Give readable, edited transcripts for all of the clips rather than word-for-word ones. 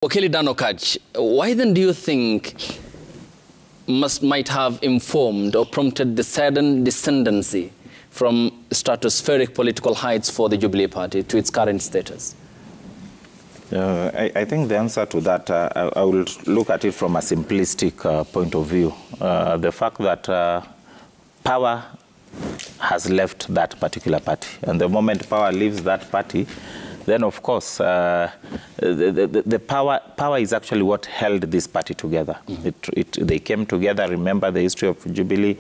Wakili Duncan Okatch, why then do you think might have informed or prompted the sudden descendancy from stratospheric political heights for the Jubilee Party to its current status? I think the answer to that, I will look at it from a simplistic point of view. The fact that power has left that particular party, and the moment power leaves that party, then of course the power is actually what held this party together. They came together. Remember the history of Jubilee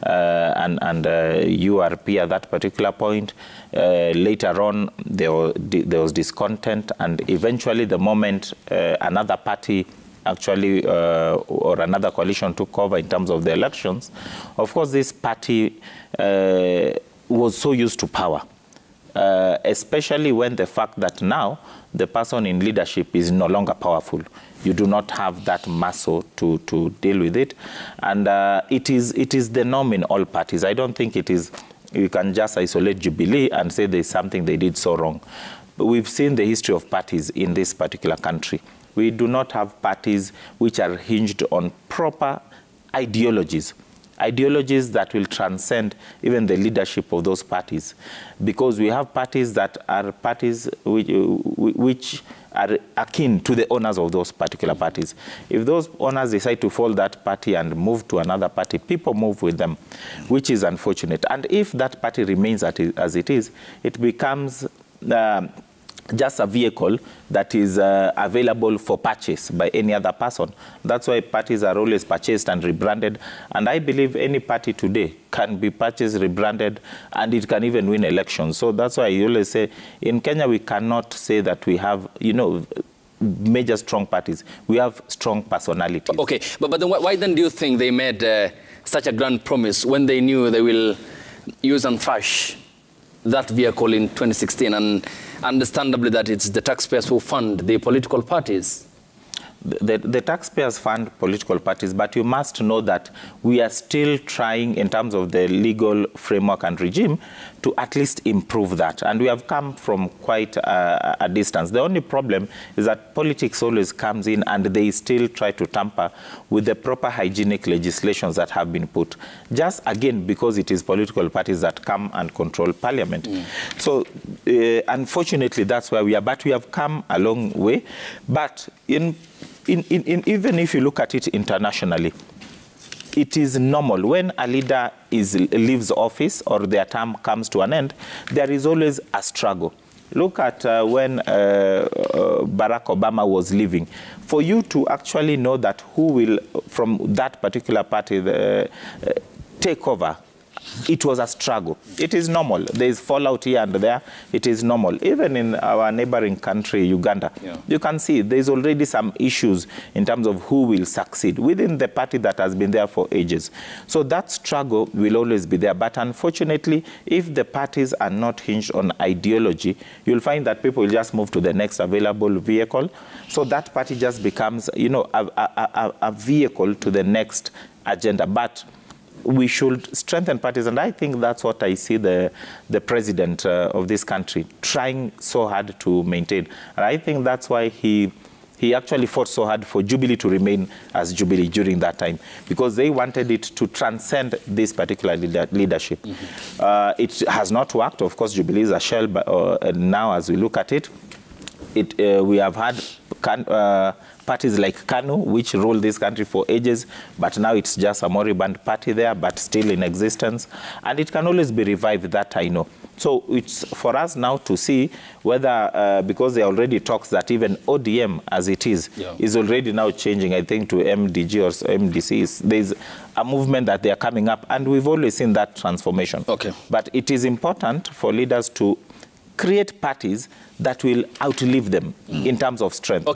and URP at that particular point. Later on, there was discontent, and eventually the moment another party actually or another coalition took over in terms of the elections, of course this party was so used to power. Especially when the fact that now the person in leadership is no longer powerful. You do not have that muscle to deal with it. And it is the norm in all parties. I don't think it is, you can just isolate Jubilee and say there's something they did so wrong. But we've seen the history of parties in this particular country. We do not have parties which are hinged on proper ideologies. Ideologies that will transcend even the leadership of those parties, because we have parties that are parties which are akin to the owners of those particular parties. If those owners decide to fold that party and move to another party, people move with them, which is unfortunate. And if that party remains as it is, it becomes just a vehicle that is available for purchase by any other person. That's why parties are always purchased and rebranded. And I believe any party today can be purchased, rebranded, and it can even win elections. So that's why I always say, in Kenya, we cannot say that we have, major strong parties. We have strong personalities. Okay, but then why then do you think they made such a grand promise when they knew they will use and thrash that vehicle in 2016, and understandably that it's the taxpayers who fund the political parties? The taxpayers fund political parties, but you must know that we are still trying, in terms of the legal framework and regime, to at least improve that. And we have come from quite a distance. The only problem is that politics always comes in and they still try to tamper with the proper hygienic legislations that have been put, just again because it is political parties that come and control parliament. So unfortunately, that's where we are. But we have come a long way. But even if you look at it internationally, it is normal when a leader leaves office or their term comes to an end, there is always a struggle. Look at when Barack Obama was leaving. For you to actually know that who will, from that particular party, take over, it was a struggle. It is normal. There is fallout here and there. It is normal. Even in our neighboring country, Uganda, you can see there's already some issues in terms of who will succeed within the party that has been there for ages. So that struggle will always be there. But unfortunately, if the parties are not hinged on ideology, you'll find that people will just move to the next available vehicle. So that party just becomes, a vehicle to the next agenda. But we should strengthen parties, and I think that's what I see the president of this country trying so hard to maintain. And I think that's why he actually fought so hard for Jubilee to remain as Jubilee during that time, because they wanted it to transcend this particular leadership. It has not worked. Of course, Jubilee is a shell, but now as we look at it, we have had parties like KANU, which ruled this country for ages, but now it's just a moribund party there, but still in existence. And it can always be revived, that I know. So it's for us now to see whether, because there are already talks that even ODM, as it is already now changing, I think, to MDG or MDC. There's a movement that they are coming up, and we've always seen that transformation. Okay. But it is important for leaders to create parties that will outlive them in terms of strength.